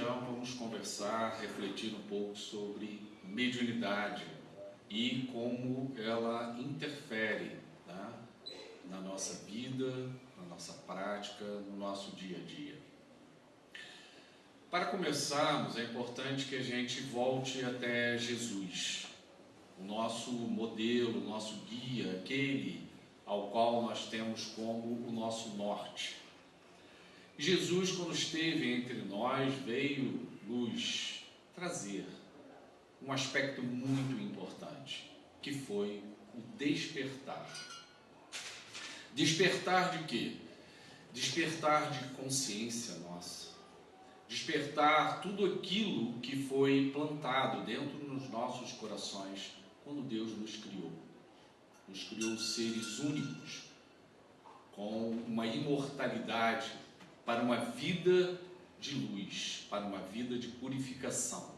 então vamos conversar, refletir um pouco sobre mediunidade e como ela interfere, né, na nossa vida, na nossa prática, no nosso dia a dia. Para começarmos, é importante que a gente volte até Jesus, o nosso modelo, o nosso guia, aquele ao qual nós temos como o nosso norte. Jesus, quando esteve entre nós, veio nos trazer um aspecto muito importante, que foi o despertar. Despertar de quê? Despertar de consciência nossa. Despertar tudo aquilo que foi plantado dentro dos nossos corações quando Deus nos criou. Nos criou seres únicos, com uma imortalidade, para uma vida de luz, para uma vida de purificação,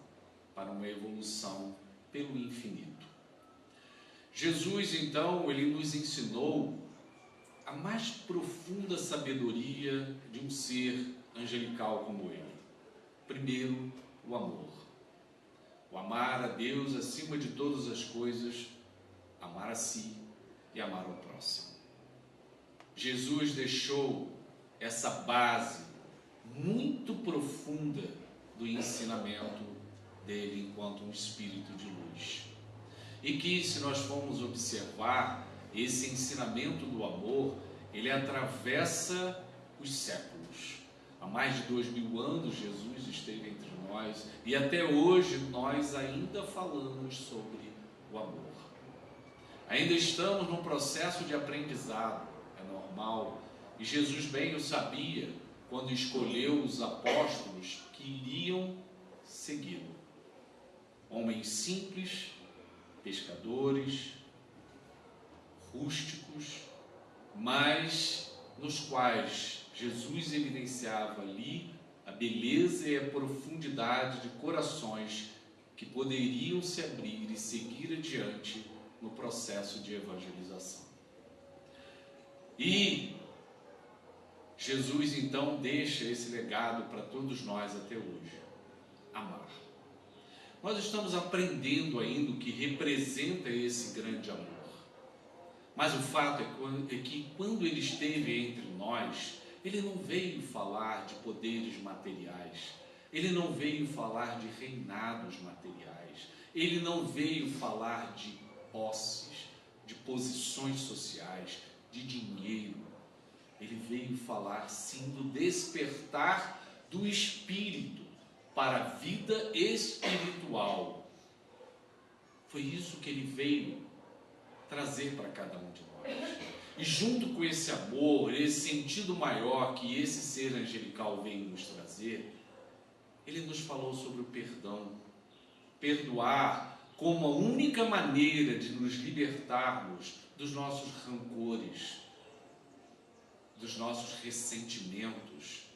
para uma evolução pelo infinito. Jesus, então, ele nos ensinou a mais profunda sabedoria de um ser angelical como ele. Primeiro, o amor. O amar a Deus acima de todas as coisas, amar a si e amar ao próximo. Jesus deixou essa base muito profunda do ensinamento dele enquanto um espírito de luz. E que, se nós formos observar, esse ensinamento do amor, ele atravessa os séculos. Há mais de 2000 anos Jesus esteve entre nós e até hoje nós ainda falamos sobre o amor. Ainda estamos num processo de aprendizado, é normal. E Jesus bem o sabia quando escolheu os apóstolos que iriam segui-lo. Homens simples, pescadores, rústicos, mas nos quais Jesus evidenciava ali a beleza e a profundidade de corações que poderiam se abrir e seguir adiante no processo de evangelização. E Jesus então deixa esse legado para todos nós até hoje: amar. Nós estamos aprendendo ainda o que representa esse grande amor. Mas o fato é que quando ele esteve entre nós, ele não veio falar de poderes materiais, ele não veio falar de reinados materiais, ele não veio falar de posses, de posições sociais, de dinheiro. Ele veio falar sim do despertar do espírito para a vida espiritual. Foi isso que ele veio trazer para cada um de nós. E junto com esse amor, esse sentido maior que esse ser angelical veio nos trazer, ele nos falou sobre o perdão. Perdoar como a única maneira de nos libertarmos dos nossos rancores, dos nossos ressentimentos,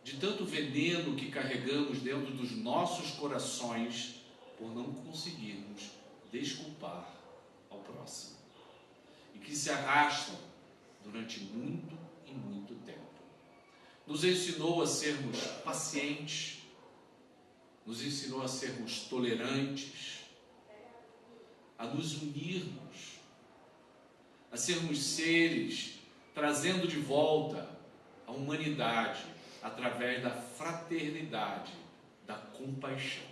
de tanto veneno que carregamos dentro dos nossos corações por não conseguirmos desculpar ao próximo e que se arrastam durante muito e muito tempo. Nos ensinou a sermos pacientes, nos ensinou a sermos tolerantes, a nos unirmos, a sermos seres trazendo de volta a humanidade através da fraternidade, da compaixão.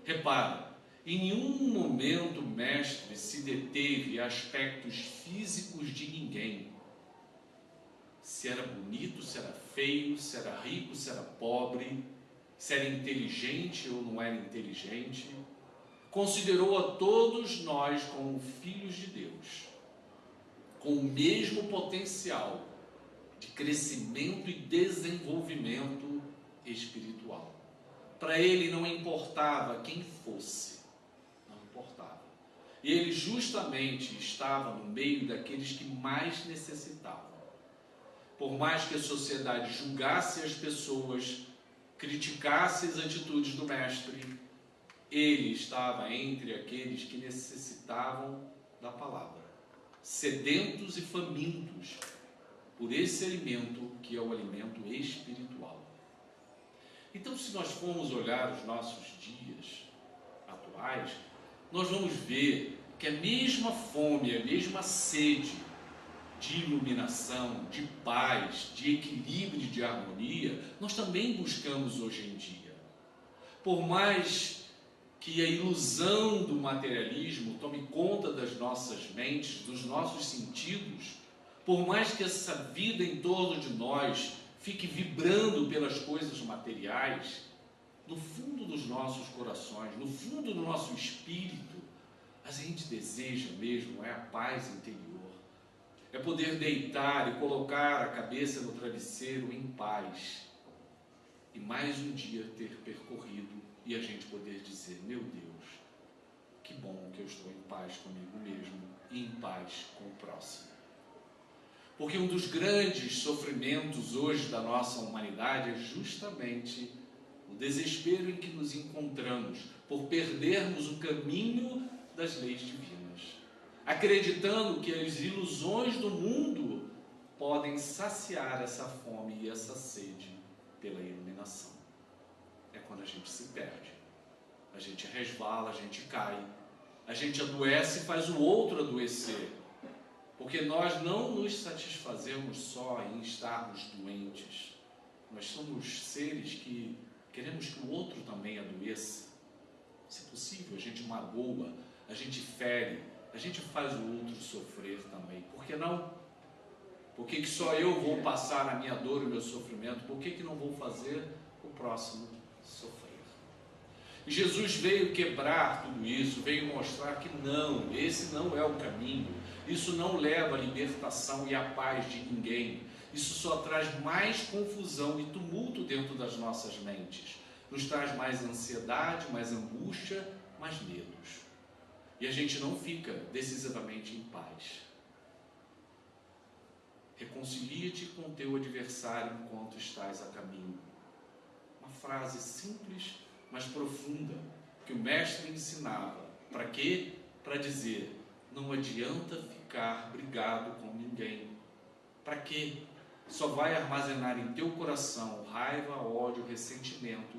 Repare, em nenhum momento o mestre se deteve a aspectos físicos de ninguém. Se era bonito, se era feio, se era rico, se era pobre, se era inteligente ou não era inteligente. Considerou a todos nós como filhos de Deus, com o mesmo potencial de crescimento e desenvolvimento espiritual. Para ele não importava quem fosse, não importava. E ele justamente estava no meio daqueles que mais necessitavam. Por mais que a sociedade julgasse as pessoas, criticasse as atitudes do mestre, ele estava entre aqueles que necessitavam da palavra, sedentos e famintos por esse alimento que é o alimento espiritual. se nós formos olhar os nossos dias atuais, nós vamos ver que a mesma fome, a mesma sede de iluminação, de paz, de equilíbrio e de harmonia, nós também buscamos hoje em dia. Por mais que a ilusão do materialismo tome conta das nossas mentes, dos nossos sentidos, por mais que essa vida em torno de nós fique vibrando pelas coisas materiais, no fundo dos nossos corações, no fundo do nosso espírito, a gente deseja mesmo é a paz interior. É poder deitar e colocar a cabeça no travesseiro em paz. E mais um dia ter percorrido e a gente poder dizer, meu Deus, que bom que eu estou em paz comigo mesmo e em paz com o próximo. Porque um dos grandes sofrimentos hoje da nossa humanidade é justamente o desespero em que nos encontramos por perdermos o caminho das leis divinas, acreditando que as ilusões do mundo podem saciar essa fome e essa sede pela iluminação. É quando a gente se perde, a gente resvala, a gente cai, a gente adoece e faz o outro adoecer, porque nós não nos satisfazemos só em estarmos doentes. Nós somos seres que queremos que o outro também adoeça. Se possível, a gente magoa, a gente fere, a gente faz o outro sofrer também. Por que não? Por que só eu vou passar a minha dor e o meu sofrimento? Por que não vou fazer o próximo sofrer? E Jesus veio quebrar tudo isso, veio mostrar que não, esse não é o caminho. Isso não leva à libertação e à paz de ninguém. Isso só traz mais confusão e tumulto dentro das nossas mentes. Nos traz mais ansiedade, mais angústia, mais medos. E a gente não fica decisivamente em paz. Reconcilia-te com teu adversário enquanto estás a caminho. Uma frase simples, mas profunda, que o mestre ensinava. Para quê? Para dizer, não adianta ficar brigado com ninguém. Para quê? Só vai armazenar em teu coração raiva, ódio, ressentimento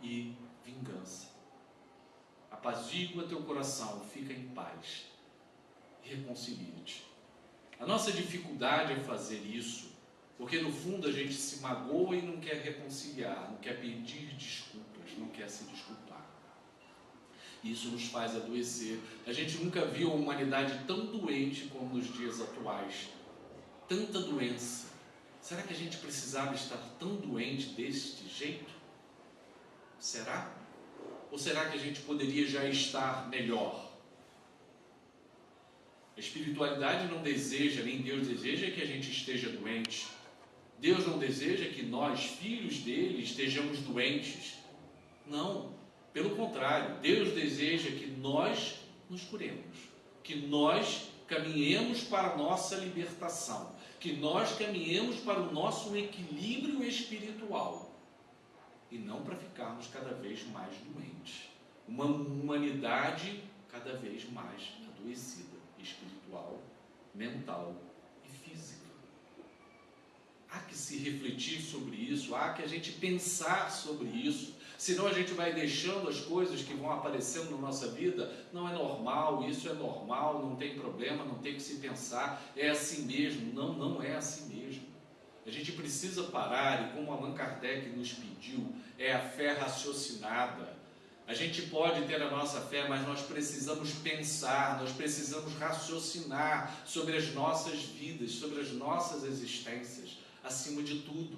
e vingança. Apazigua teu coração, fica em paz e reconcilia-te. A nossa dificuldade é fazer isso, porque no fundo a gente se magoa e não quer reconciliar, não quer pedir desculpas, não quer se desculpar. Isso nos faz adoecer. A gente nunca viu a humanidade tão doente como nos dias atuais. Tanta doença. Será que a gente precisava estar tão doente deste jeito? Será? Ou será que a gente poderia já estar melhor? A espiritualidade não deseja, nem Deus deseja que a gente esteja doente. Deus não deseja que nós, filhos dele, estejamos doentes. Não, pelo contrário, Deus deseja que nós nos curemos, que nós caminhemos para a nossa libertação, que nós caminhemos para o nosso equilíbrio espiritual e não para ficarmos cada vez mais doentes. Uma humanidade cada vez mais adoecida, espiritual, mental e física. Há que se refletir sobre isso, há que a gente pensar sobre isso, senão a gente vai deixando as coisas que vão aparecendo na nossa vida, não é normal, isso é normal, não tem problema, não tem que se pensar, é assim mesmo. Não, não é assim mesmo. A gente precisa parar e, como Allan Kardec nos pediu, é a fé raciocinada. A gente pode ter a nossa fé, mas nós precisamos pensar, nós precisamos raciocinar sobre as nossas vidas, sobre as nossas existências, acima de tudo.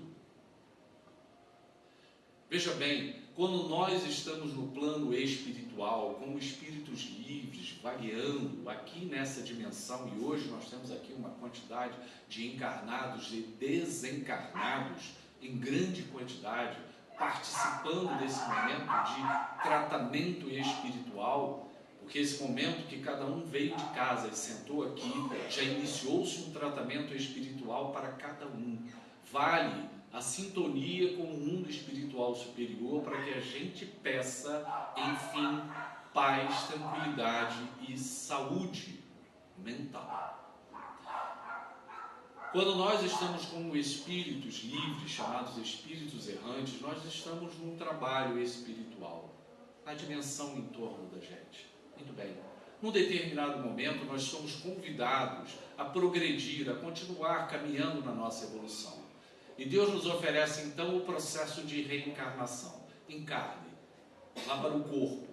Veja bem, quando nós estamos no plano espiritual, como espíritos livres, vagueando aqui nessa dimensão, e hoje nós temos aqui uma quantidade de encarnados e desencarnados em grande quantidade, participando desse momento de tratamento espiritual, porque esse momento que cada um veio de casa e sentou aqui, já iniciou-se um tratamento espiritual para cada um. Vale a sintonia com o mundo espiritual superior para que a gente peça, enfim, paz, tranquilidade e saúde mental. Quando nós estamos como espíritos livres, chamados espíritos errantes, nós estamos num trabalho espiritual, na dimensão em torno da gente. Muito bem. Num determinado momento, nós somos convidados a progredir, a continuar caminhando na nossa evolução. E Deus nos oferece, então, o processo de reencarnação. Encarne, vá para o corpo.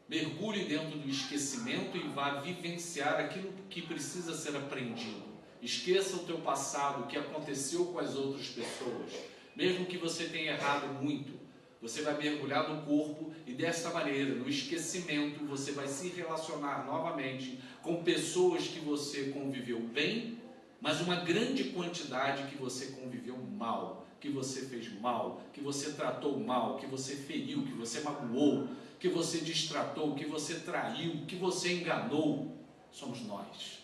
Mergulhe dentro do esquecimento e vá vivenciar aquilo que precisa ser aprendido. Esqueça o teu passado, o que aconteceu com as outras pessoas. Mesmo que você tenha errado muito, você vai mergulhar no corpo e dessa maneira, no esquecimento, você vai se relacionar novamente com pessoas que você conviveu bem, mas uma grande quantidade que você conviveu mal, que você fez mal, que você tratou mal, que você feriu, que você magoou, que você destratou, que você traiu, que você enganou. Somos nós.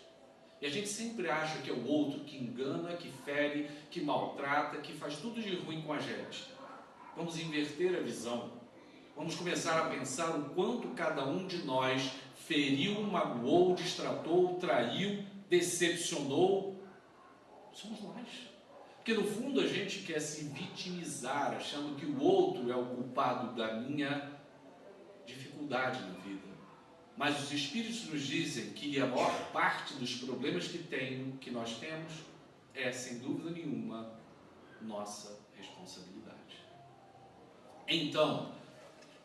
E a gente sempre acha que é o outro que engana, que fere, que maltrata, que faz tudo de ruim com a gente. Vamos inverter a visão. Vamos começar a pensar o quanto cada um de nós feriu, magoou, destratou, traiu, decepcionou. Somos nós. Porque no fundo a gente quer se vitimizar, achando que o outro é o culpado da minha dificuldade na vida. Mas os Espíritos nos dizem que a maior parte dos problemas que nós temos é, sem dúvida nenhuma, nossa responsabilidade. Então,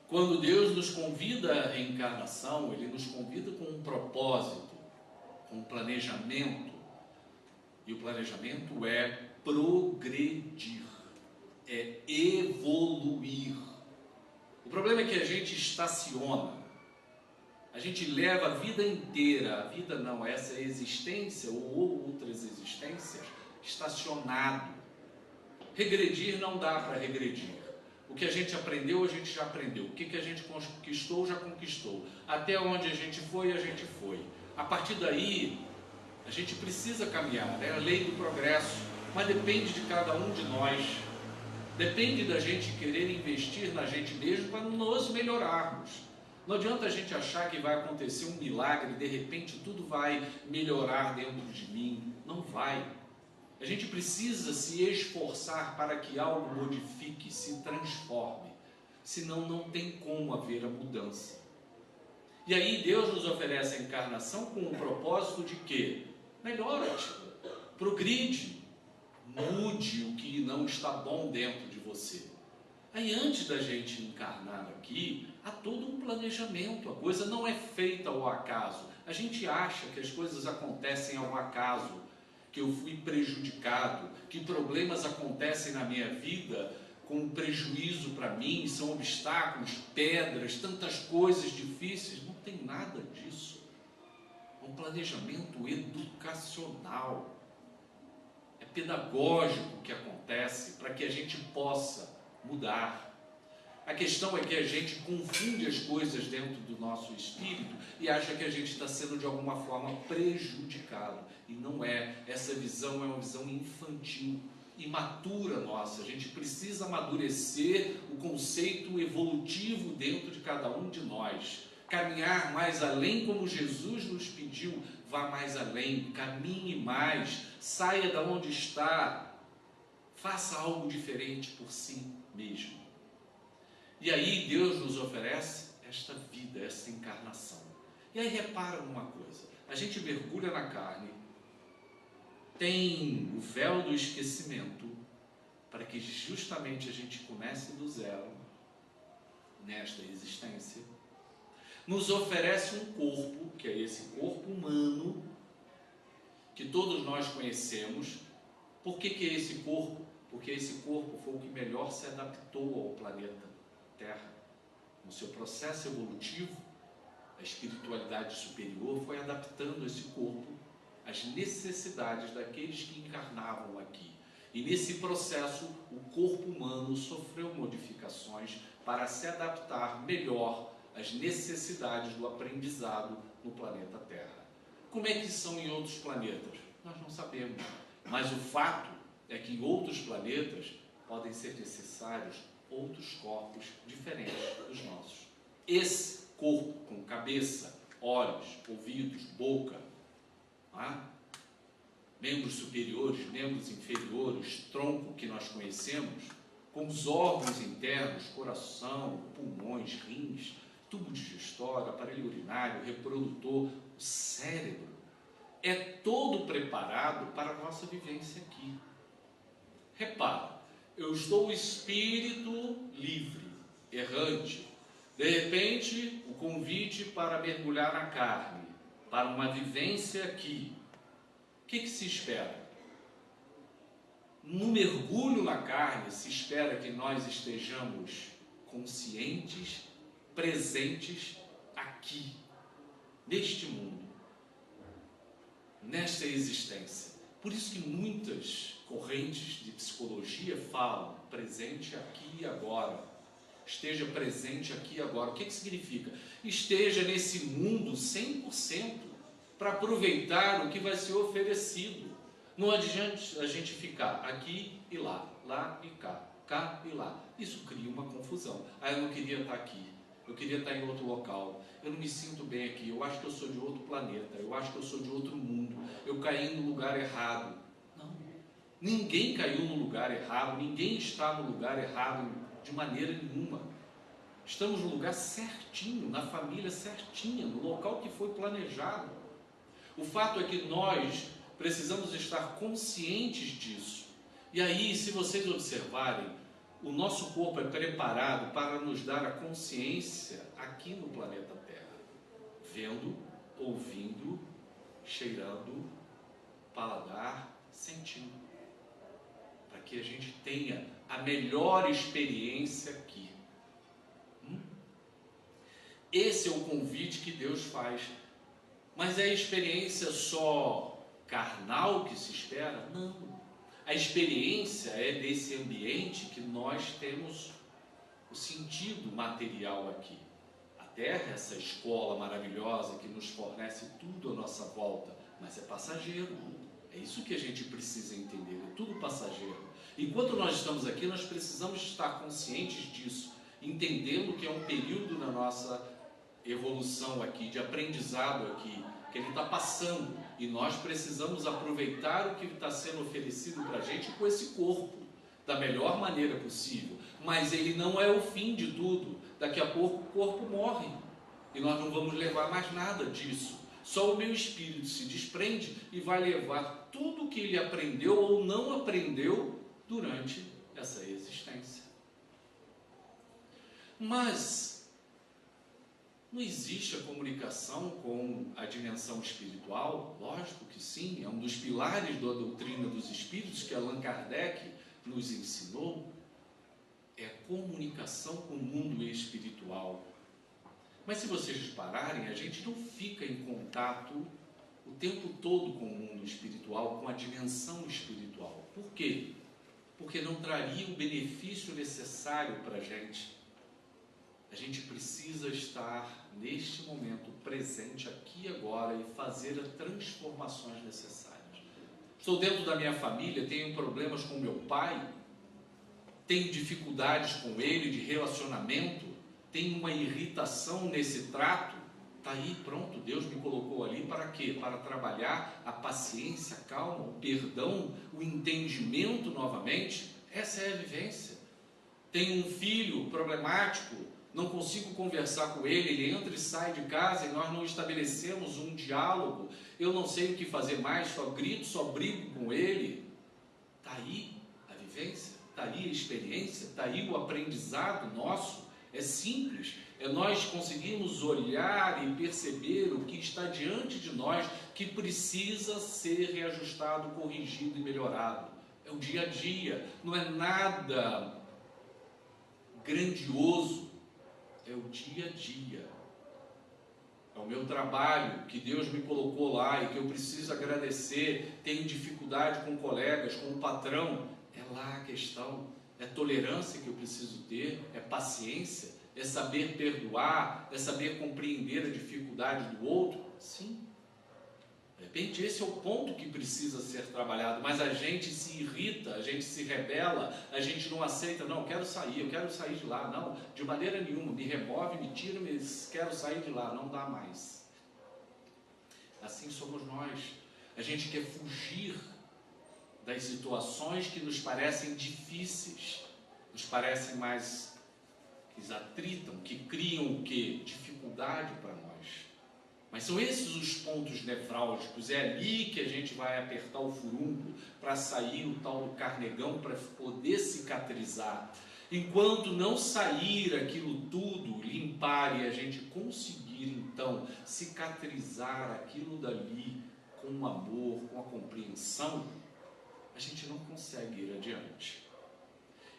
quando Deus nos convida à reencarnação, Ele nos convida com um propósito, com um planejamento. E o planejamento é progredir, é evoluir. O problema é que a gente estaciona. A gente leva a vida inteira, a vida não, essa existência ou outras existências, estacionado. Regredir não dá para regredir. O que a gente aprendeu, a gente já aprendeu. O que a gente conquistou, já conquistou. Até onde a gente foi. A partir daí, a gente precisa caminhar, é a lei do progresso, mas depende de cada um de nós. Depende da gente querer investir na gente mesmo para nos melhorarmos. Não adianta a gente achar que vai acontecer um milagre, de repente tudo vai melhorar dentro de mim. Não vai. A gente precisa se esforçar para que algo modifique, se transforme. Senão não tem como haver a mudança. E aí Deus nos oferece a encarnação com o propósito de quê? Melhora-te, progride, mude o que não está bom dentro de você. Aí antes da gente encarnar aqui, há todo um planejamento, a coisa não é feita ao acaso. A gente acha que as coisas acontecem ao acaso, que eu fui prejudicado, que problemas acontecem na minha vida com prejuízo para mim, são obstáculos, pedras, tantas coisas difíceis. Não tem nada disso. É um planejamento educacional, é pedagógico que acontece para que a gente possa mudar. A questão é que a gente confunde as coisas dentro do nosso espírito e acha que a gente está sendo de alguma forma prejudicado. E não é. Essa visão é uma visão infantil, imatura nossa. A gente precisa amadurecer o conceito evolutivo dentro de cada um de nós. Caminhar mais além como Jesus nos pediu. Vá mais além, caminhe mais, saia da onde está, faça algo diferente por si mesmo. E aí Deus nos oferece esta vida, esta encarnação. E aí repara numa coisa, a gente mergulha na carne, tem o véu do esquecimento, para que justamente a gente comece do zero, nesta existência, nos oferece um corpo, que é esse corpo humano, que todos nós conhecemos. Por que é esse corpo? Porque esse corpo foi o que melhor se adaptou ao planeta Terra. No seu processo evolutivo, a espiritualidade superior foi adaptando esse corpo às necessidades daqueles que encarnavam aqui. E nesse processo, o corpo humano sofreu modificações para se adaptar melhor às necessidades do aprendizado no planeta Terra. Como é que são em outros planetas? Nós não sabemos. Mas o fato é que em outros planetas podem ser necessários outros corpos diferentes dos nossos. Esse corpo com cabeça, olhos, ouvidos, boca, membros superiores, membros inferiores, tronco que nós conhecemos, com os órgãos internos, coração, pulmões, rins, tubo digestório, aparelho urinário, reprodutor, o cérebro, é todo preparado para a nossa vivência aqui. Repara, eu estou o espírito livre, errante. De repente, o convite para mergulhar na carne, para uma vivência aqui. O que se espera? No mergulho na carne, se espera que nós estejamos conscientes, presentes aqui, neste mundo, nesta existência. Por isso que muitas correntes de psicologia falam presente aqui e agora. Esteja presente aqui e agora. O que significa? Esteja nesse mundo 100% para aproveitar o que vai ser oferecido. Não adianta a gente ficar aqui e lá e cá, cá e lá. Isso cria uma confusão. Eu não queria estar aqui, eu queria estar em outro local, eu não me sinto bem aqui, eu acho que eu sou de outro planeta, eu acho que eu sou de outro mundo, eu caí no lugar errado. Não, ninguém caiu no lugar errado, ninguém está no lugar errado de maneira nenhuma. Estamos no lugar certinho, na família certinha, no local que foi planejado. O fato é que nós precisamos estar conscientes disso. E aí, se vocês observarem, o nosso corpo é preparado para nos dar a consciência aqui no planeta Terra. Vendo, ouvindo, cheirando, paladar, sentindo. Para que a gente tenha a melhor experiência aqui. Esse é o convite que Deus faz. Mas é a experiência só carnal que se espera? Não. A experiência é desse ambiente que nós temos o sentido material aqui. A Terra, essa escola maravilhosa que nos fornece tudo à nossa volta, mas é passageiro. É isso que a gente precisa entender, é tudo passageiro. Enquanto nós estamos aqui, nós precisamos estar conscientes disso, entendendo que é um período na nossa evolução aqui, de aprendizado aqui, que ele está passando, e nós precisamos aproveitar o que está sendo oferecido para a gente com esse corpo, da melhor maneira possível. Mas ele não é o fim de tudo. Daqui a pouco o corpo morre, e nós não vamos levar mais nada disso. Só o meu espírito se desprende e vai levar tudo o que ele aprendeu ou não aprendeu durante essa existência. Mas não existe a comunicação com a dimensão espiritual? Lógico que sim, é um dos pilares da doutrina dos espíritos que Allan Kardec nos ensinou, é a comunicação com o mundo espiritual. Mas se vocês repararem, a gente não fica em contato o tempo todo com o mundo espiritual, com a dimensão espiritual. Por quê? Porque não traria o benefício necessário para a gente. A gente precisa estar neste momento presente aqui e agora e fazer as transformações necessárias. Estou dentro da minha família, tenho problemas com meu pai, tenho dificuldades com ele de relacionamento, tenho uma irritação nesse trato. Está aí, pronto, Deus me colocou ali para quê? Para trabalhar a paciência, a calma, o perdão, o entendimento novamente. Essa é a vivência. Tenho um filho problemático, não consigo conversar com ele, ele entra e sai de casa e nós não estabelecemos um diálogo, eu não sei o que fazer mais, só grito, só brigo com ele. Está aí a vivência, está aí a experiência, está aí o aprendizado nosso. É simples, é nós conseguirmos olhar e perceber o que está diante de nós, que precisa ser reajustado, corrigido e melhorado. É o dia a dia, não é nada grandioso, é o dia a dia. É o meu trabalho que Deus me colocou lá e que eu preciso agradecer. Tenho dificuldade com colegas, com o patrão. É lá a questão. É tolerância que eu preciso ter, é paciência, é saber perdoar, é saber compreender a dificuldade do outro. Sim. De repente esse é o ponto que precisa ser trabalhado, mas a gente se irrita, a gente se rebela, a gente não aceita, não, eu quero sair de lá, não, de maneira nenhuma, me remove, me tira, quero sair de lá, não dá mais. Assim somos nós, a gente quer fugir das situações que nos parecem difíceis, nos parecem mais que atritam, que criam o quê? Dificuldade para nós. Mas são esses os pontos nevrálgicos, é ali que a gente vai apertar o furúnculo para sair o tal do carnegão, para poder cicatrizar. Enquanto não sair aquilo tudo, limpar e a gente conseguir então cicatrizar aquilo dali com amor, com a compreensão, a gente não consegue ir adiante.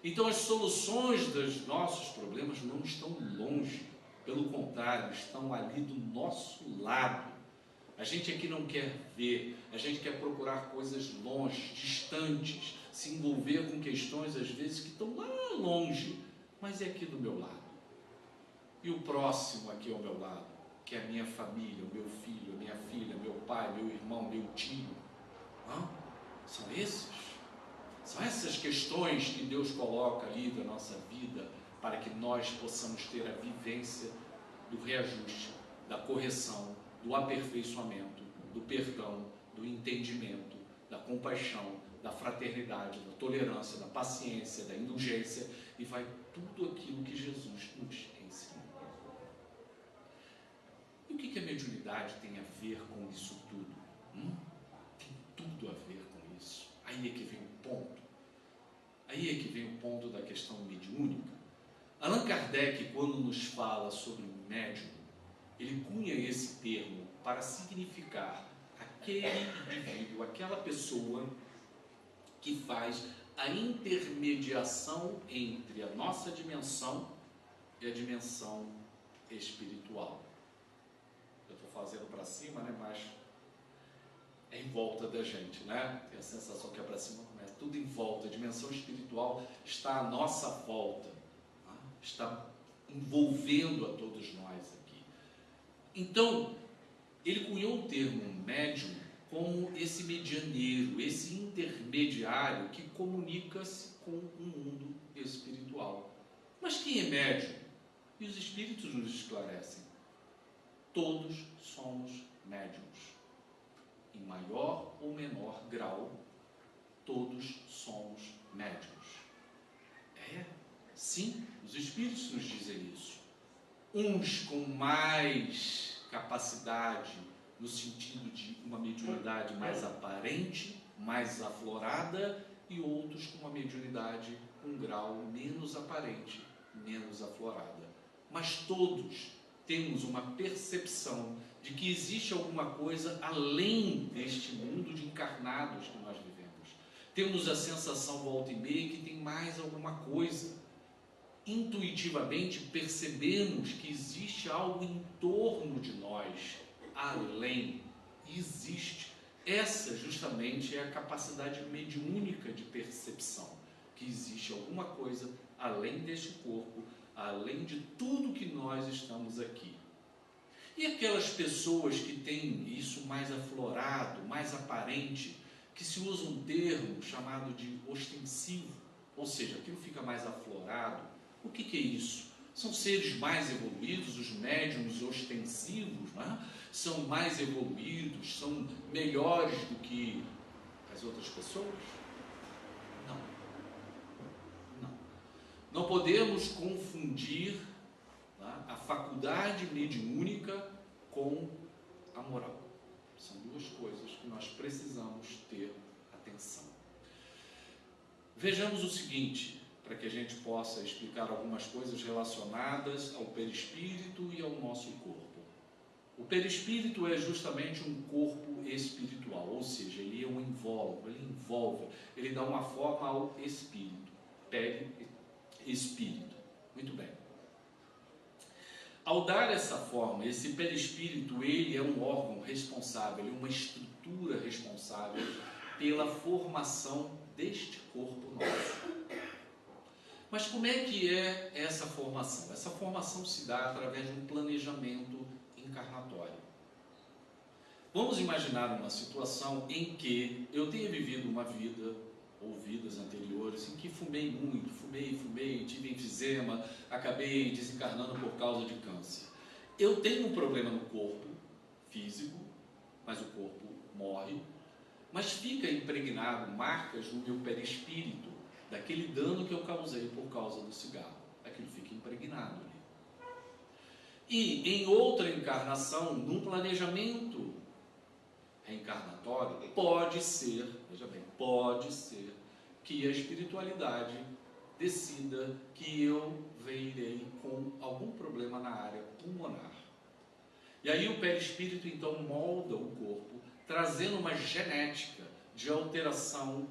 Então as soluções dos nossos problemas não estão longe, pelo contrário, estão ali do nosso lado. A gente aqui não quer ver, a gente quer procurar coisas longe, distantes, se envolver com questões às vezes que estão lá longe, mas é aqui do meu lado. E o próximo aqui ao meu lado, que é a minha família, o meu filho, a minha filha, meu pai, meu irmão, meu tio. São esses? São essas questões que Deus coloca ali da nossa vida para que nós possamos ter a vivência do reajuste, da correção, do aperfeiçoamento, do perdão, do entendimento, da compaixão, da fraternidade, da tolerância, da paciência, da indulgência, e vai tudo aquilo que Jesus nos ensinou. E o que a mediunidade tem a ver com isso tudo? Tem tudo a ver com isso. Aí é que vem o ponto. Aí é que vem o ponto da questão mediúnica. Allan Kardec, quando nos fala sobre o médium, ele cunha esse termo para significar aquele indivíduo, aquela pessoa que faz a intermediação entre a nossa dimensão e a dimensão espiritual. Eu estou fazendo para cima, né? Mas é em volta da gente, né? Tem a sensação que é para cima, mas é tudo em volta. A dimensão espiritual está à nossa volta, tá? Está envolvendo a todos nós aqui. Então, ele cunhou o termo médium como esse medianeiro, esse intermediário que comunica-se com o mundo espiritual. Mas quem é médium? E os espíritos nos esclarecem. Todos somos médiums. Em maior ou menor grau, todos somos médiums. Sim, os espíritos nos dizem isso. Uns com mais capacidade, no sentido de uma mediunidade mais aparente, mais aflorada, e outros com uma mediunidade com um grau menos aparente, menos aflorada. Mas todos temos uma percepção de que existe alguma coisa além deste mundo de encarnados que nós vivemos. Temos a sensação, volta e meia, que tem mais alguma coisa. Intuitivamente percebemos que existe algo em torno de nós, além, existe. Essa justamente é a capacidade mediúnica de percepção, que existe alguma coisa além deste corpo, além de tudo que nós estamos aqui. E aquelas pessoas que têm isso mais aflorado, mais aparente, que se usa um termo chamado de ostensivo, ou seja, aquilo fica mais aflorado. O que é isso? São seres mais evoluídos, os médiums ostensivos, né? São mais evoluídos, são melhores do que as outras pessoas? Não. Não podemos confundir, tá, a faculdade mediúnica com a moral. São duas coisas que nós precisamos ter atenção. Vejamos o seguinte, para que a gente possa explicar algumas coisas relacionadas ao perispírito e ao nosso corpo. O perispírito é justamente um corpo espiritual, ou seja, ele envolve, ele dá uma forma ao espírito, perispírito. Muito bem. Ao dar essa forma, esse perispírito, ele é um órgão responsável, ele é uma estrutura responsável pela formação deste corpo nosso. Mas como é que é essa formação? Essa formação se dá através de um planejamento encarnatório. Vamos imaginar uma situação em que eu tenha vivido uma vida, ou vidas anteriores, em que fumei muito, tive enfisema, acabei desencarnando por causa de câncer. Eu tenho um problema no corpo físico, mas o corpo morre. mas fica impregnado marcas no meu perispírito, daquele dano que eu causei por causa do cigarro. Aquilo fica impregnado ali. E em outra encarnação, num planejamento reencarnatório, pode ser, veja bem, pode ser que a espiritualidade decida que eu virei com algum problema na área pulmonar. E aí o perispírito então molda o corpo, trazendo uma genética de alteração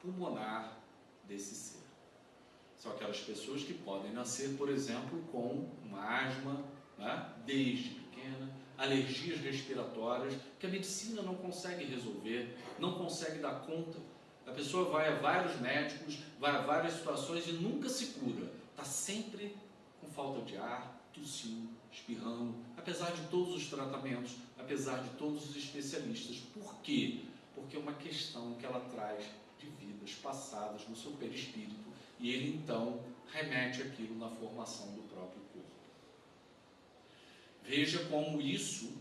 pulmonar desse ser. São aquelas pessoas que podem nascer, por exemplo, com uma asma, né, desde pequena, alergias respiratórias, que a medicina não consegue resolver, não consegue dar conta. A pessoa vai a vários médicos, vai a várias situações e nunca se cura. Está sempre com falta de ar, tossindo, espirrando, apesar de todos os tratamentos, apesar de todos os especialistas. Por quê? Porque é uma questão que ela traz de vidas passadas no seu perispírito e ele então remete aquilo na formação do próprio corpo. Veja como isso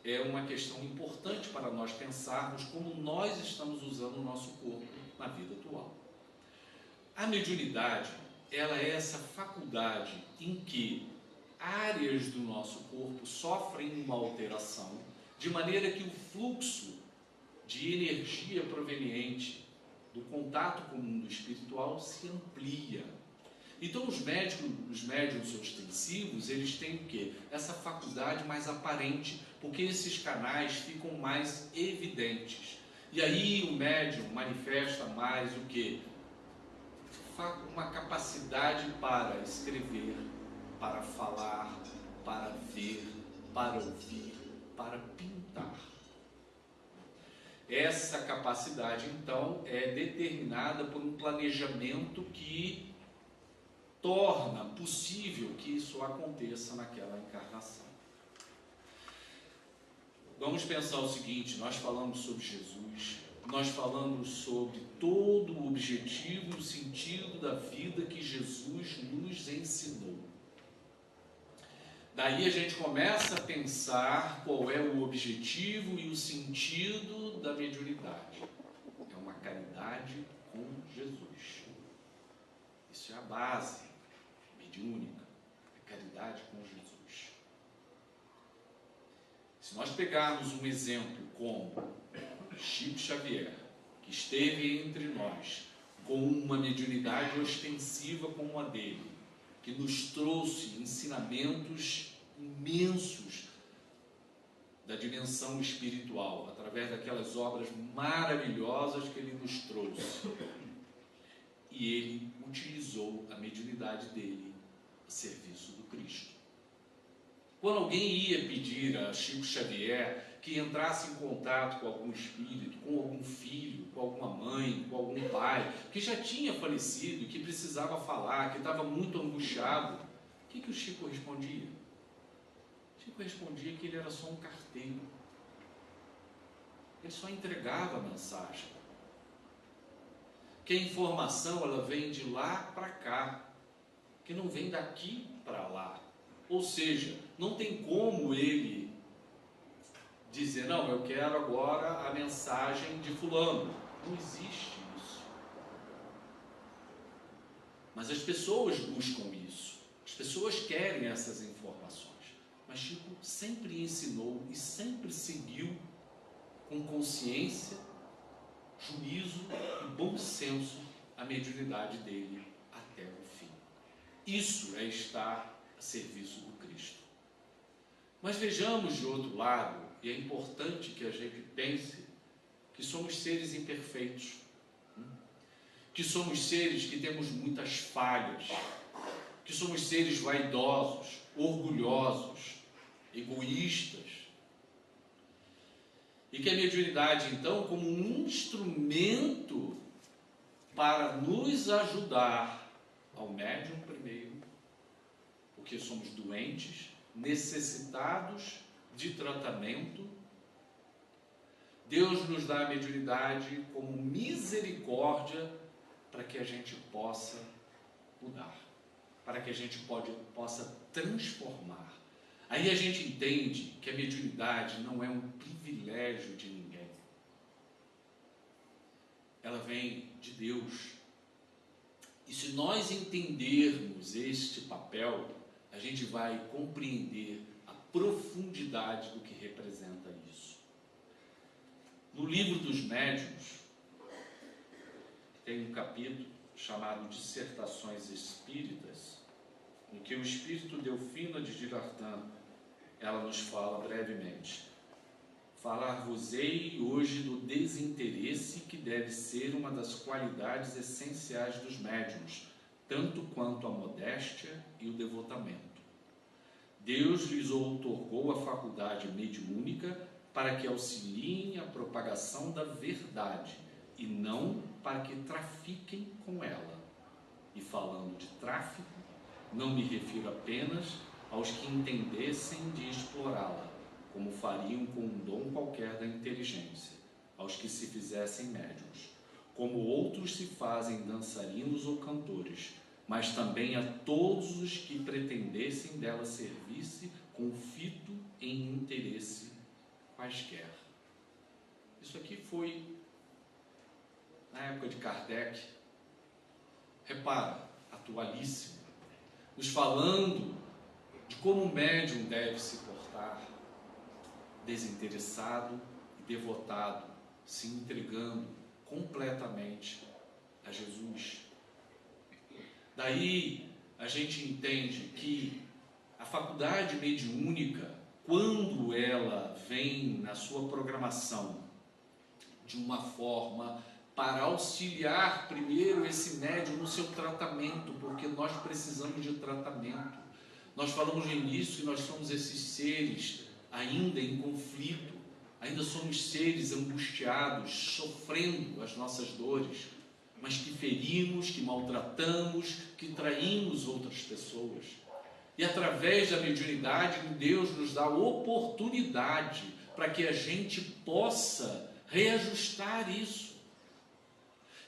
é uma questão importante para nós pensarmos como nós estamos usando o nosso corpo na vida atual. A mediunidade, ela é essa faculdade em que áreas do nosso corpo sofrem uma alteração, de maneira que o fluxo de energia proveniente do contato com o mundo espiritual se amplia. Então os médiuns ostensivos, eles têm o quê? Essa faculdade mais aparente, porque esses canais ficam mais evidentes. E aí o médium manifesta mais o quê? Uma capacidade para escrever, para falar, para ver, para ouvir, para pintar. Essa capacidade, então, é determinada por um planejamento que torna possível que isso aconteça naquela encarnação. Vamos pensar o seguinte, nós falamos sobre Jesus, nós falamos sobre todo o objetivo e o sentido da vida que Jesus nos ensinou. Daí a gente começa a pensar qual é o objetivo e o sentido da mediunidade. É uma caridade com Jesus. Isso é a base mediúnica, a caridade com Jesus. Se nós pegarmos um exemplo como Chico Xavier, que esteve entre nós, com uma mediunidade ostensiva como a dele, que nos trouxe ensinamentos imensos da dimensão espiritual, através daquelas obras maravilhosas que ele nos trouxe. E ele utilizou a mediunidade dele a serviço do Cristo. Quando alguém ia pedir a Chico Xavier que entrasse em contato com algum espírito, com algum filho, com alguma mãe, com algum pai, que já tinha falecido, que precisava falar, que estava muito angustiado, o que o Chico respondia? O Chico respondia que ele era só um carteiro. Ele só entregava a mensagem. Que a informação ela vem de lá para cá, que não vem daqui para lá. Ou seja, não tem como ele dizer, não, eu quero agora a mensagem de fulano. Não existe isso. Mas as pessoas buscam isso. As pessoas querem essas informações. Mas Chico sempre ensinou e sempre seguiu com consciência, juízo e bom senso a mediunidade dele até o fim. Isso é estar a serviço do Cristo. Mas vejamos de outro lado, e é importante que a gente pense que somos seres imperfeitos, que somos seres que temos muitas falhas, que somos seres vaidosos, orgulhosos, egoístas, e que a mediunidade, então, como um instrumento para nos ajudar ao médium primeiro, porque somos doentes, necessitados de tratamento, Deus nos dá a mediunidade como misericórdia para que a gente possa mudar, para que a gente possa transformar. Aí a gente entende que a mediunidade não é um privilégio de ninguém. ela vem de Deus. E se nós entendermos este papel, a gente vai compreender a profundidade do que representa isso. No livro dos Médiuns, tem um capítulo chamado Dissertações Espíritas, em que o espírito Delfina de Girardin, ela nos fala brevemente: falar-vos-ei hoje do desinteresse, que deve ser uma das qualidades essenciais dos médiuns, tanto quanto a modéstia e o devotamento. Deus lhes outorgou a faculdade mediúnica para que auxiliem a propagação da verdade, e não para que trafiquem com ela. E falando de tráfico, não me refiro apenas aos que entendessem de explorá-la, como fariam com um dom qualquer da inteligência, aos que se fizessem médiuns, como outros se fazem dançarinos ou cantores, mas também a todos os que pretendessem dela servir-se com fito em interesse quaisquer. Isso aqui foi na época de Kardec. Repara, atualíssimo, nos falando de como o médium deve se portar, desinteressado e devotado, se entregando completamente a Jesus. Daí a gente entende que a faculdade mediúnica, quando ela vem na sua programação de uma forma para auxiliar primeiro esse médium no seu tratamento, porque nós precisamos de tratamento. Nós falamos no início que nós somos esses seres ainda em conflito, ainda somos seres angustiados, sofrendo as nossas dores, mas que ferimos, que maltratamos, que traímos outras pessoas. E através da mediunidade, Deus nos dá oportunidade para que a gente possa reajustar isso.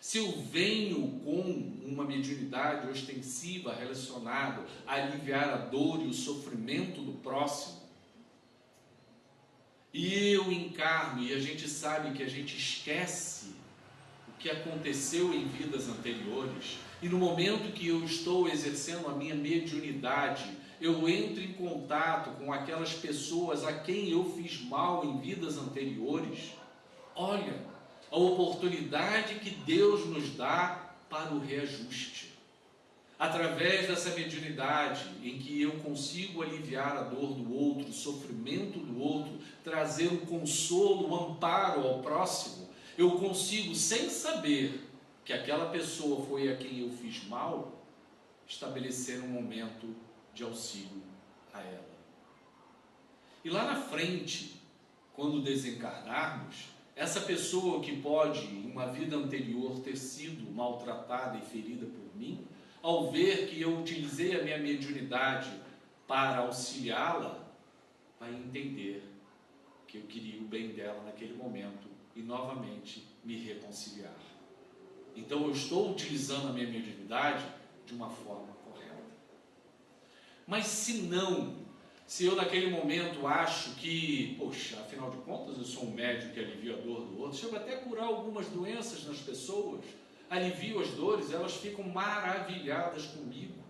Se eu venho com uma mediunidade ostensiva relacionada a aliviar a dor e o sofrimento do próximo, e eu encarno, e a gente sabe que a gente esquece o que aconteceu em vidas anteriores, e no momento que eu estou exercendo a minha mediunidade, eu entro em contato com aquelas pessoas a quem eu fiz mal em vidas anteriores. Olha a oportunidade que Deus nos dá para o reajuste. Através dessa mediunidade em que eu consigo aliviar a dor do outro, o sofrimento do outro, trazer o consolo, o amparo ao próximo, eu consigo, sem saber que aquela pessoa foi a quem eu fiz mal, estabelecer um momento de auxílio a ela. E lá na frente, quando desencarnarmos, essa pessoa que pode, em uma vida anterior, ter sido maltratada e ferida por mim, ao ver que eu utilizei a minha mediunidade para auxiliá-la, vai entender que eu queria o bem dela naquele momento e novamente me reconciliar. Então eu estou utilizando a minha mediunidade de uma forma correta. Mas se eu naquele momento acho que, poxa, afinal de contas eu sou um médium que alivia a dor do outro, chego até a curar algumas doenças nas pessoas, alivio as dores, elas ficam maravilhadas comigo.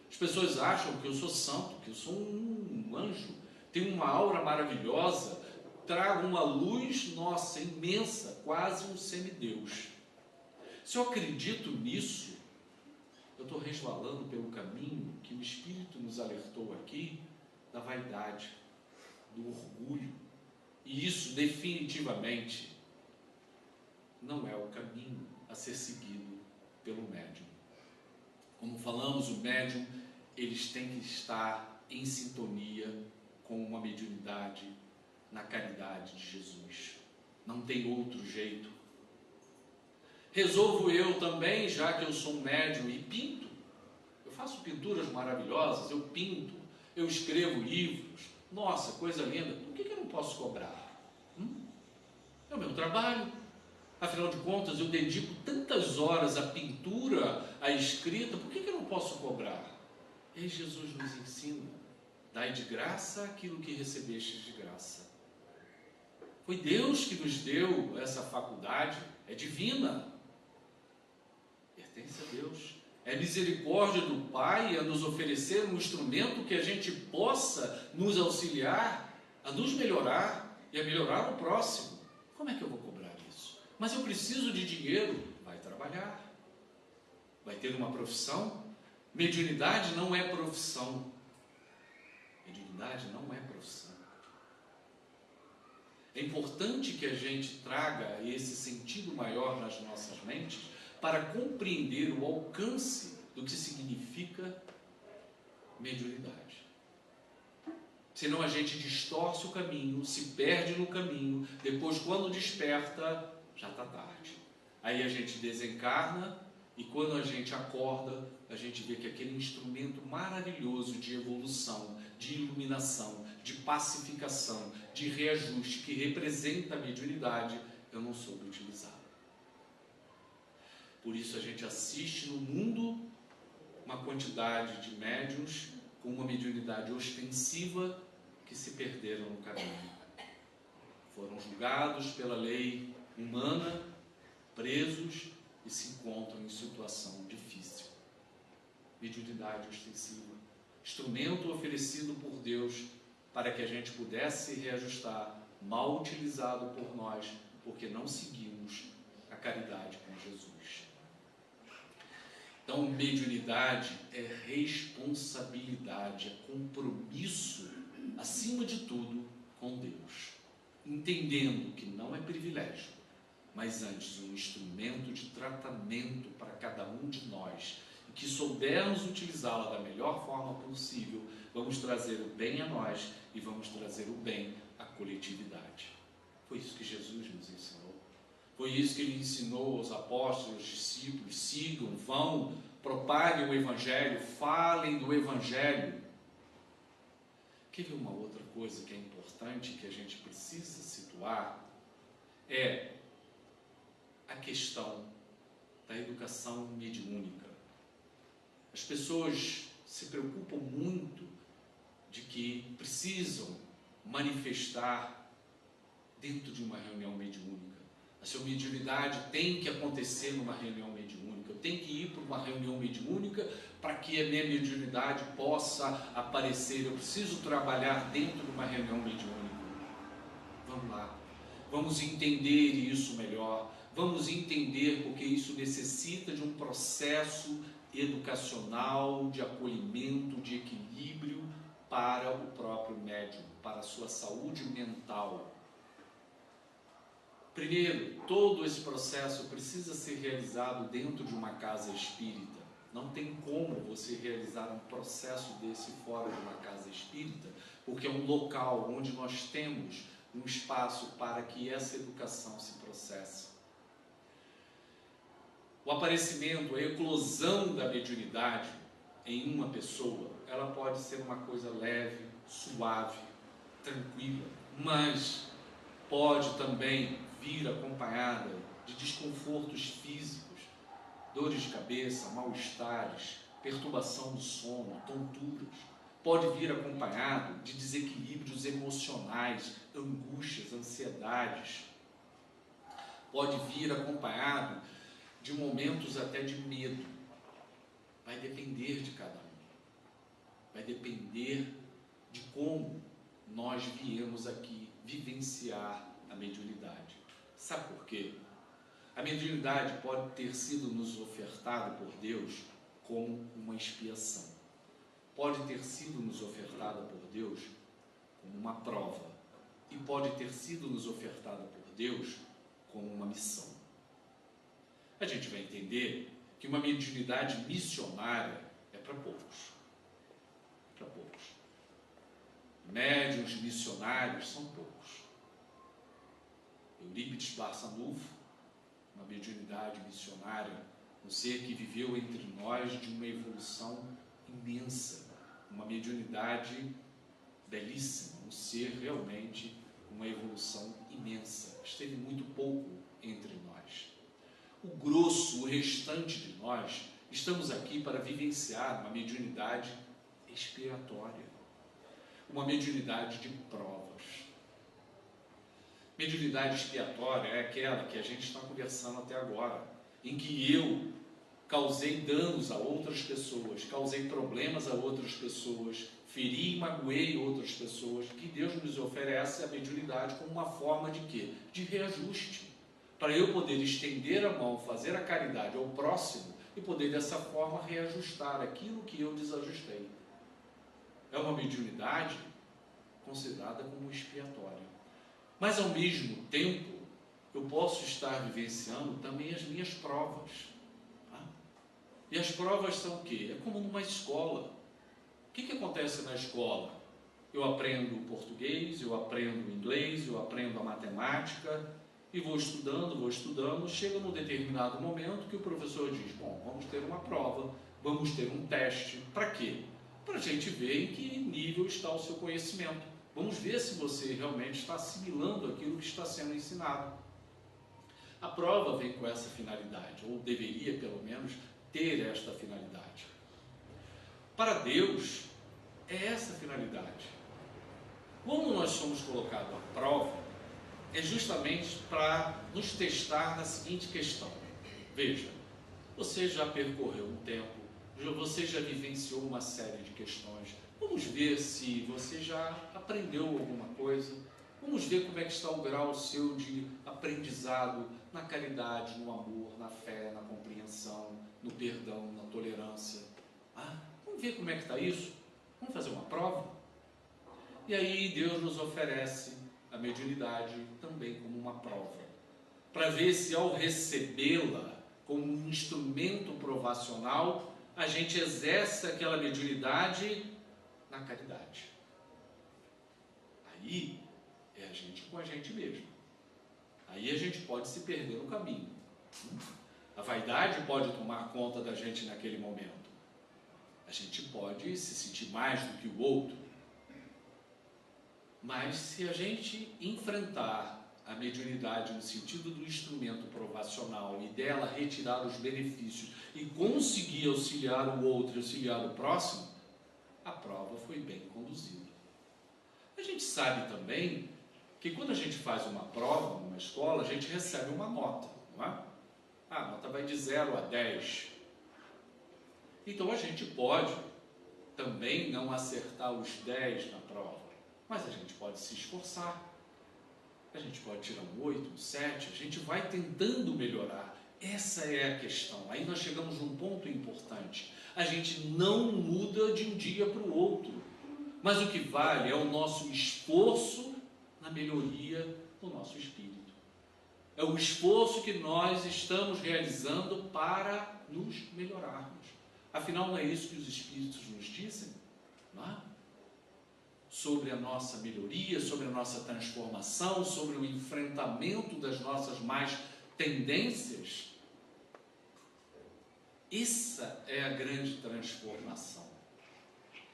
As pessoas acham que eu sou santo, que eu sou um anjo, tenho uma aura maravilhosa, trago uma luz, nossa, imensa, quase um semideus. Se eu acredito nisso, eu estou resvalando pelo caminho que o Espírito nos alertou aqui, da vaidade, do orgulho. E isso definitivamente não é o caminho a ser seguido pelo médium. Como falamos, o médium, eles têm que estar em sintonia com uma mediunidade na caridade de Jesus. Não tem outro jeito. Resolvo eu também, já que eu sou um médium e pinto. Eu faço pinturas maravilhosas, eu pinto, eu escrevo livros. Nossa, coisa linda. Por que eu não posso cobrar? É o meu trabalho. Afinal de contas, eu dedico tantas horas à pintura, à escrita, por que eu não posso cobrar? E aí Jesus nos ensina: dai de graça aquilo que recebestes de graça. Foi Deus que nos deu essa faculdade, é divina. Pertence a Deus. É misericórdia do Pai a nos oferecer um instrumento que a gente possa nos auxiliar a nos melhorar e a melhorar o próximo. Como é que eu vou cobrar isso? Mas eu preciso de dinheiro. Vai trabalhar. Vai ter uma profissão. Mediunidade não é profissão. Mediunidade não é profissão. É importante que a gente traga esse sentido maior nas nossas mentes para compreender o alcance do que significa mediunidade. Senão a gente distorce o caminho, se perde no caminho, depois quando desperta, já está tarde. Aí a gente desencarna e quando a gente acorda, a gente vê que aquele instrumento maravilhoso de evolução, de iluminação, de pacificação, de reajuste que representa a mediunidade, eu não soube utilizar. Por isso a gente assiste no mundo uma quantidade de médiuns com uma mediunidade ostensiva que se perderam no caminho. Foram julgados pela lei humana, presos e se encontram em situação difícil. Mediunidade ostensiva. Instrumento oferecido por Deus para que a gente pudesse reajustar, mal utilizado por nós, porque não seguimos a caridade com Jesus. Então, mediunidade é responsabilidade, é compromisso, acima de tudo, com Deus. Entendendo que não é privilégio, mas antes um instrumento de tratamento para cada um de nós, e que soubermos utilizá-la da melhor forma possível, vamos trazer o bem a nós e vamos trazer o bem à coletividade. Foi isso que Jesus nos ensinou. Foi isso que ele ensinou aos apóstolos, aos discípulos: sigam, vão, propaguem o Evangelho, falem do Evangelho. Quer ver uma outra coisa que é importante, que a gente precisa situar? É a questão da educação mediúnica. As pessoas se preocupam muito de que precisam manifestar dentro de uma reunião mediúnica. A sua mediunidade tem que acontecer numa reunião mediúnica. Eu tenho que ir para uma reunião mediúnica para que a minha mediunidade possa aparecer. Eu preciso trabalhar dentro de uma reunião mediúnica. Vamos lá. Vamos entender isso melhor. Vamos entender porque isso necessita de um processo educacional, de acolhimento, de equilíbrio para o próprio médium, para a sua saúde mental. Primeiro, todo esse processo precisa ser realizado dentro de uma casa espírita. Não tem como você realizar um processo desse fora de uma casa espírita, porque é um local onde nós temos um espaço para que essa educação se processe. O aparecimento, a eclosão da mediunidade em uma pessoa, ela pode ser uma coisa leve, suave, tranquila, mas pode também vir acompanhada de desconfortos físicos, dores de cabeça, mal-estares, perturbação do sono, tonturas. Pode vir acompanhado de desequilíbrios emocionais, angústias, ansiedades. Pode vir acompanhado de momentos até de medo. Vai depender de cada um. Vai depender de como nós viemos aqui vivenciar a mediunidade. Sabe por quê? A mediunidade pode ter sido nos ofertada por Deus como uma expiação. Pode ter sido nos ofertada por Deus como uma prova. E pode ter sido nos ofertada por Deus como uma missão. A gente vai entender que uma mediunidade missionária é para poucos. Para poucos. Médiuns missionários são poucos. Eurípides Barçanufo, uma mediunidade missionária, um ser que viveu entre nós de uma evolução imensa, uma mediunidade belíssima, um ser realmente com uma evolução imensa. Esteve muito pouco entre nós. O grosso, o restante de nós, estamos aqui para vivenciar uma mediunidade expiatória, uma mediunidade de provas. Mediunidade expiatória é aquela que a gente está conversando até agora, em que eu causei danos a outras pessoas, causei problemas a outras pessoas, feri e magoei outras pessoas, que Deus nos oferece a mediunidade como uma forma de quê? De reajuste, para eu poder estender a mão, fazer a caridade ao próximo e poder dessa forma reajustar aquilo que eu desajustei. É uma mediunidade considerada como expiatória. Mas ao mesmo tempo, eu posso estar vivenciando também as minhas provas. E as provas são o quê? É como numa escola. O que acontece na escola? Eu aprendo português, eu aprendo inglês, eu aprendo a matemática, e vou estudando, chega num determinado momento que o professor diz, bom, vamos ter uma prova, vamos ter um teste. Para quê? Para a gente ver em que nível está o seu conhecimento. Vamos ver se você realmente está assimilando aquilo que está sendo ensinado. A prova vem com essa finalidade, ou deveria pelo menos ter esta finalidade. Para Deus, é essa a finalidade. Quando nós somos colocados à prova, é justamente para nos testar na seguinte questão. Veja, você já percorreu um tempo, você já vivenciou uma série de questões. Vamos ver se você já aprendeu alguma coisa. Vamos ver como é que está o grau seu de aprendizado na caridade, no amor, na fé, na compreensão, no perdão, na tolerância. Vamos ver como é que está isso? Vamos fazer uma prova? E aí Deus nos oferece a mediunidade também como uma prova, para ver se ao recebê-la como um instrumento provacional, a gente exerce aquela mediunidade na caridade. Aí é a gente com a gente mesmo. Aí a gente pode se perder no caminho. A vaidade pode tomar conta da gente naquele momento. A gente pode se sentir mais do que o outro. Mas se a gente enfrentar a mediunidade no sentido do instrumento provacional e dela retirar os benefícios e conseguir auxiliar o outro, auxiliar o próximo, a prova foi bem conduzida. A gente sabe também que quando a gente faz uma prova numa escola, a gente recebe uma nota, não é? A nota vai de 0 a 10. Então a gente pode também não acertar os 10 na prova, mas a gente pode se esforçar. A gente pode tirar um 8, um 7, a gente vai tentando melhorar. Essa é a questão. Aí nós chegamos num ponto importante. A gente não muda de um dia para o outro, mas o que vale é o nosso esforço na melhoria do nosso espírito. É o esforço que nós estamos realizando para nos melhorarmos. Afinal, não é isso que os Espíritos nos dizem? Não é? Sobre a nossa melhoria, sobre a nossa transformação, sobre o enfrentamento das nossas más tendências. Essa é a grande transformação.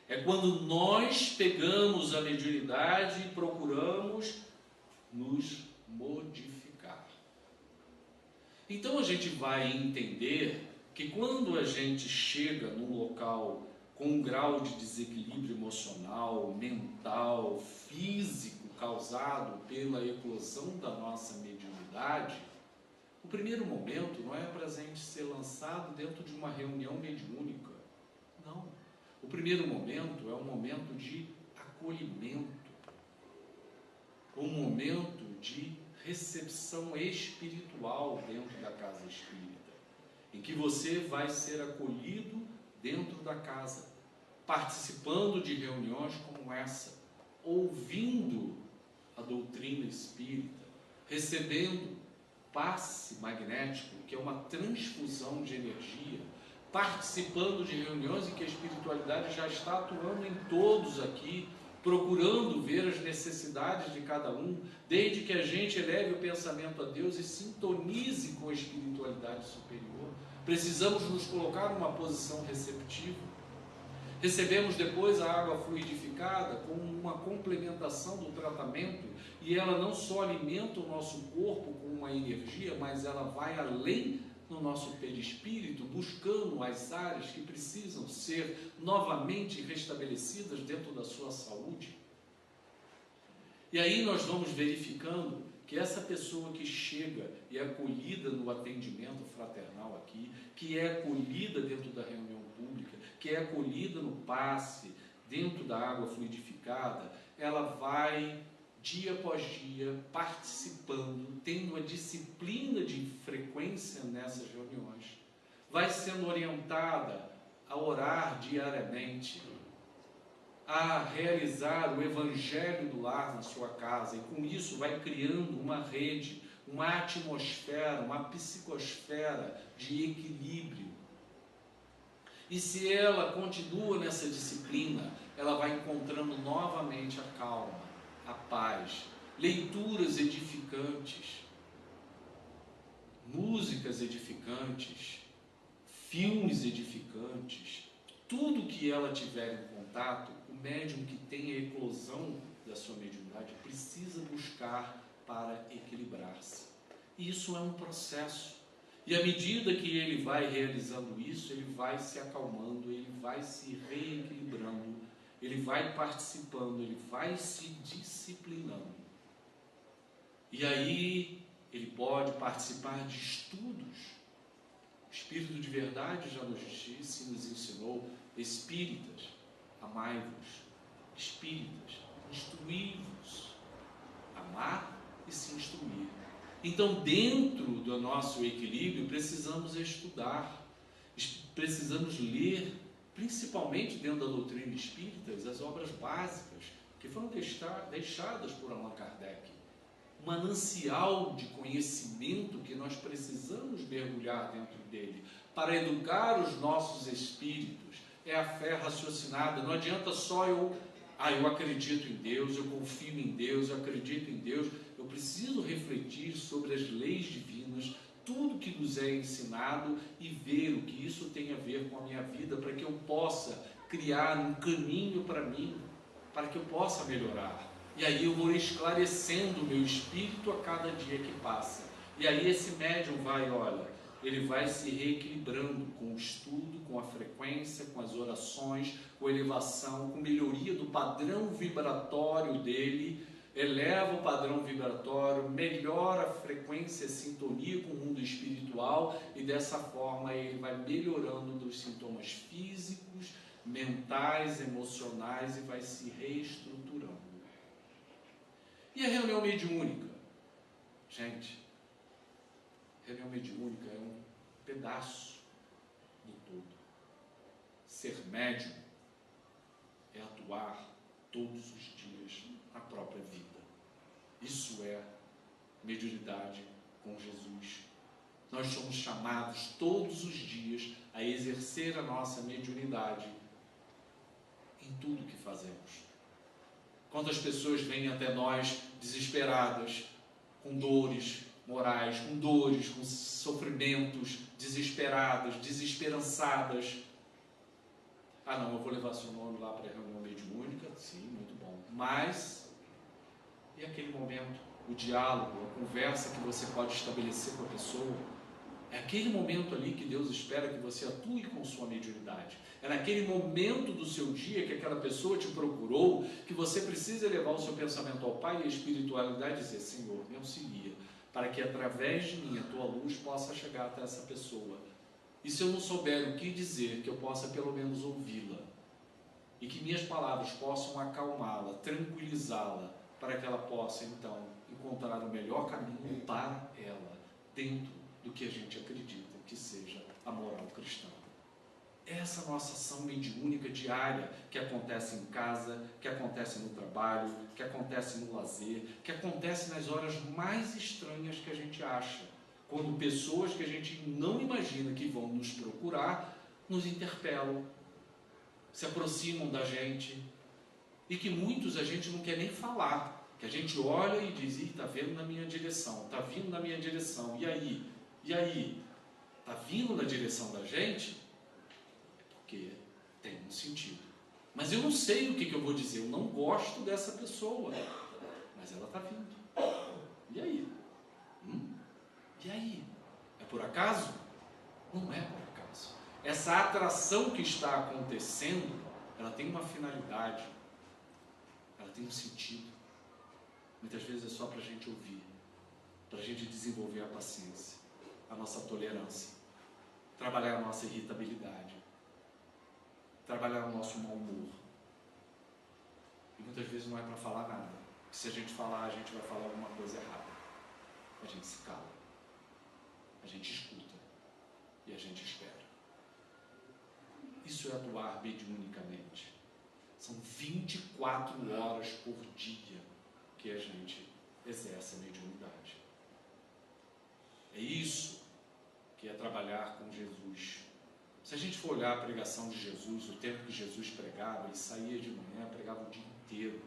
É quando nós pegamos a mediunidade e procuramos nos modificar. Então a gente vai entender que quando a gente chega num local com um grau de desequilíbrio emocional, mental, físico causado pela eclosão da nossa mediunidade, o primeiro momento não é para a gente ser lançado dentro de uma reunião mediúnica. Não. O primeiro momento é um momento de acolhimento, um momento de recepção espiritual dentro da casa espírita, em que você vai ser acolhido dentro da casa, participando de reuniões como essa, ouvindo a doutrina espírita, recebendo passe magnético, que é uma transfusão de energia, participando de reuniões em que a espiritualidade já está atuando em todos aqui, procurando ver as necessidades de cada um, desde que a gente eleve o pensamento a Deus e sintonize com a espiritualidade superior. Precisamos nos colocar numa posição receptiva. Recebemos depois a água fluidificada como uma complementação do tratamento, e ela não só alimenta o nosso corpo com uma energia, mas ela vai além no nosso perispírito, buscando as áreas que precisam ser novamente restabelecidas dentro da sua saúde. E aí nós vamos verificando que essa pessoa que chega e é acolhida no atendimento fraternal aqui, que é acolhida dentro da reunião pública, que é acolhida no passe, dentro da água fluidificada, ela vai dia após dia participando, tendo a disciplina de frequência nessas reuniões, vai sendo orientada a orar diariamente, a realizar o evangelho do lar na sua casa, e com isso vai criando uma rede, uma atmosfera, uma psicosfera de equilíbrio. E se ela continua nessa disciplina, ela vai encontrando novamente a calma, a paz, leituras edificantes, músicas edificantes, filmes edificantes, tudo que ela tiver em contato, o médium que tem a eclosão da sua mediunidade precisa buscar para equilibrar-se. E isso é um processo. E à medida que ele vai realizando isso, ele vai se acalmando, ele vai se reequilibrando, ele vai participando, ele vai se disciplinando. E aí ele pode participar de estudos. O Espírito de Verdade já nos disse, nos ensinou: espíritas, amai-vos, espíritas, instruí-vos, amar e se instruir. Então, dentro do nosso equilíbrio, precisamos estudar, precisamos ler, principalmente dentro da doutrina espírita, as obras básicas que foram deixadas por Allan Kardec. Um manancial de conhecimento que nós precisamos mergulhar dentro dele para educar os nossos espíritos. É a fé raciocinada. Não adianta só eu acredito em Deus, eu confio em Deus, eu acredito em Deus. Eu preciso refletir sobre as leis divinas, tudo que nos é ensinado, e ver o que isso tem a ver com a minha vida, para que eu possa criar um caminho para mim, para que eu possa melhorar. E aí eu vou esclarecendo o meu espírito a cada dia que passa. E aí esse médium ele vai se reequilibrando com o estudo, com a frequência, com as orações, com a elevação, com melhoria do padrão vibratório dele, eleva o padrão vibratório, melhora a frequência, a sintonia com o mundo espiritual, e dessa forma ele vai melhorando dos sintomas físicos, mentais, emocionais, e vai se reestruturando. E a reunião mediúnica? Gente, a reunião mediúnica é um pedaço do todo. Ser médium é atuar todos os dias na própria vida. Isso é mediunidade com Jesus. Nós somos chamados todos os dias a exercer a nossa mediunidade em tudo que fazemos. Quantas pessoas vêm até nós desesperadas, com dores morais, com dores, com sofrimentos, desesperadas, desesperançadas. Ah não, eu vou levar seu nome lá para a reunião mediúnica. Sim, muito bom. Mas, e aquele momento, o diálogo, a conversa que você pode estabelecer com a pessoa? É aquele momento ali que Deus espera que você atue com sua mediunidade. É naquele momento do seu dia que aquela pessoa te procurou, que você precisa elevar o seu pensamento ao Pai e à espiritualidade e dizer: Senhor, me auxilia, para que através de mim a tua luz possa chegar até essa pessoa. E se eu não souber o que dizer, que eu possa pelo menos ouvi-la. E que minhas palavras possam acalmá-la, tranquilizá-la, para que ela possa então encontrar o melhor caminho para ela, dentro do que a gente acredita que seja a moral cristã. Essa nossa ação mediúnica diária, que acontece em casa, que acontece no trabalho, que acontece no lazer, que acontece nas horas mais estranhas que a gente acha, quando pessoas que a gente não imagina que vão nos procurar, nos interpelam, se aproximam da gente, e que muitos a gente não quer nem falar, que a gente olha e diz: está vindo na minha direção, está vindo na minha direção, e aí? E aí? Está vindo na direção da gente? Porque tem um sentido. Mas eu não sei o que eu vou dizer, eu não gosto dessa pessoa, mas ela está vindo. E aí? E aí? É por acaso? Não é por acaso. Essa atração que está acontecendo, ela tem uma finalidade, ela tem um sentido. Muitas vezes é só para a gente ouvir, para a gente desenvolver a paciência, a nossa tolerância, trabalhar a nossa irritabilidade, trabalhar o nosso mau humor. E muitas vezes não é para falar nada, porque se a gente falar, a gente vai falar alguma coisa errada. A gente se cala, a gente escuta e a gente espera. Isso é atuar mediunicamente. São 24 horas por dia que a gente exerce a mediunidade. É isso que é trabalhar com Jesus. Se a gente for olhar a pregação de Jesus, o tempo que Jesus pregava, ele saía de manhã, pregava o dia inteiro.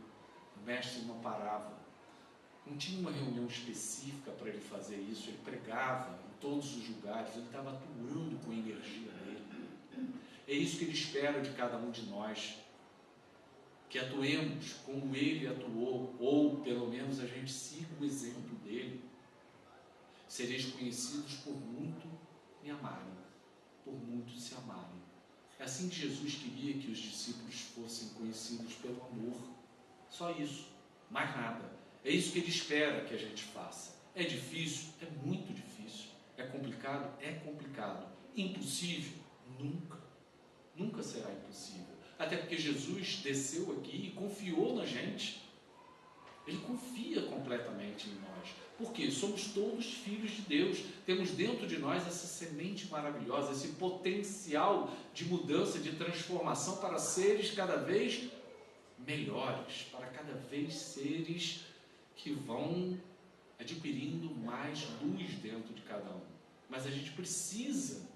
O mestre não parava. Não tinha uma reunião específica para ele fazer isso. Ele pregava em todos os lugares. Ele estava atuando com a energia dele. É isso que ele espera de cada um de nós. Que atuemos como ele atuou, ou pelo menos a gente siga o exemplo dele. Sereis conhecidos por muito me amarem, por muito se amarem. É assim que Jesus queria que os discípulos fossem conhecidos pelo amor. Só isso, mais nada. É isso que ele espera que a gente faça. É difícil? É muito difícil. É complicado? É complicado. Impossível? Nunca. Nunca será impossível. Até porque Jesus desceu aqui e confiou na gente. Ele confia completamente em nós. Por quê? Somos todos filhos de Deus. Temos dentro de nós essa semente maravilhosa, esse potencial de mudança, de transformação para seres cada vez melhores, para cada vez seres que vão adquirindo mais luz dentro de cada um. Mas a gente precisa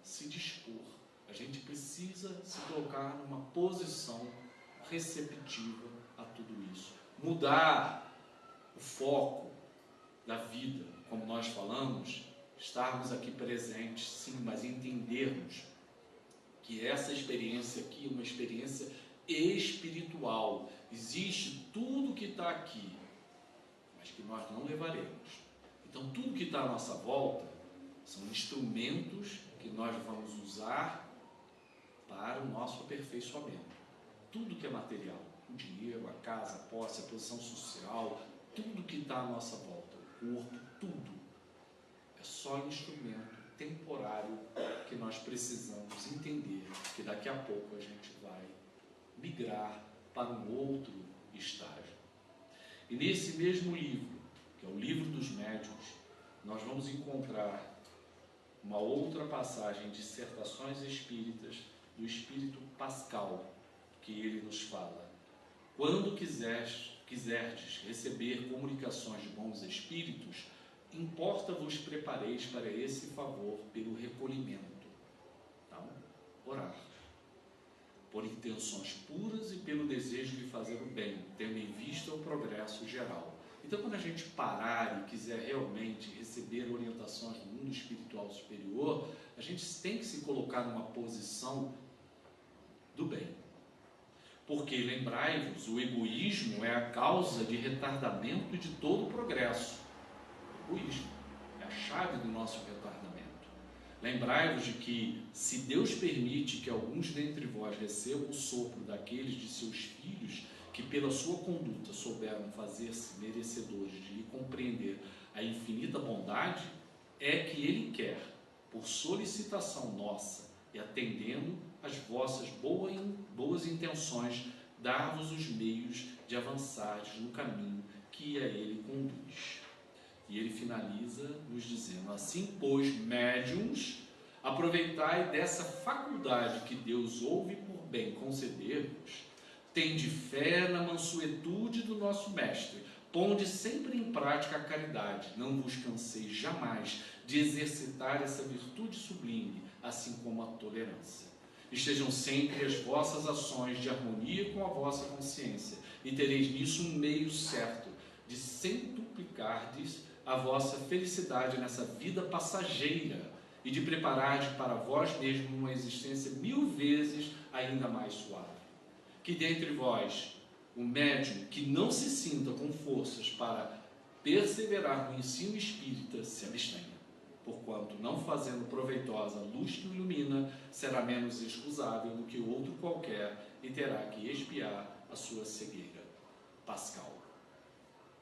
se dispor, a gente precisa se colocar numa posição receptiva a tudo isso. Mudar o foco da vida, como nós falamos, estarmos aqui presentes, sim, mas entendermos que essa experiência aqui é uma experiência espiritual. Existe tudo que está aqui, mas que nós não levaremos. Então, tudo que está à nossa volta são instrumentos que nós vamos usar para o nosso aperfeiçoamento. Tudo que é material, o dinheiro, a casa, a posse, a posição social, tudo que está à nossa volta, o corpo, tudo, é só instrumento temporário que nós precisamos entender que daqui a pouco a gente vai migrar para um outro estágio. E nesse mesmo livro, que é o Livro dos Médiuns, nós vamos encontrar uma outra passagem, Dissertações Espíritas, do Espírito Pascal, que ele nos fala: quando quiserdes receber comunicações de bons espíritos, importa vos prepareis para esse favor pelo recolhimento. Então, orar por intenções puras e pelo desejo de fazer o bem, tendo em vista o progresso geral. Então, quando a gente parar e quiser realmente receber orientações do mundo espiritual superior, a gente tem que se colocar numa posição do bem. Porque, lembrai-vos, o egoísmo é a causa de retardamento de todo o progresso. O egoísmo é a chave do nosso retardamento. Lembrai-vos de que, se Deus permite que alguns dentre vós recebam o sopro daqueles de seus filhos, que pela sua conduta souberam fazer-se merecedores de lhe compreender a infinita bondade, é que Ele quer, por solicitação nossa e atendendo às vossas boas intenções, dar-vos os meios de avançardes no caminho que a Ele conduz. E ele finaliza nos dizendo: assim, pois, médiuns, aproveitai dessa faculdade que Deus ouve por bem conceder-vos, tende fé na mansuetude do nosso Mestre, ponde sempre em prática a caridade, não vos canseis jamais de exercitar essa virtude sublime, assim como a tolerância. Estejam sempre as vossas ações de harmonia com a vossa consciência, e tereis nisso um meio certo de centuplicardes a vossa felicidade nessa vida passageira e de preparar para vós mesmos uma existência 1000 vezes ainda mais suave. Que dentre vós, o médium que não se sinta com forças para perseverar no ensino espírita, se abstenha, porquanto, não fazendo proveitosa a luz que o ilumina, será menos excusável do que outro qualquer e terá que expiar a sua cegueira. Pascal.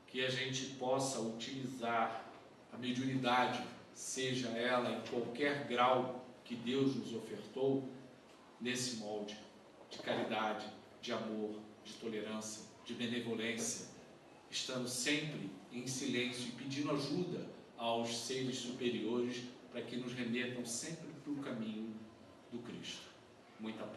Que que a gente possa utilizar a mediunidade, seja ela em qualquer grau que Deus nos ofertou, nesse molde de caridade, de amor, de tolerância, de benevolência, estando sempre em silêncio e pedindo ajuda aos seres superiores para que nos remetam sempre para o caminho do Cristo. Muita paz.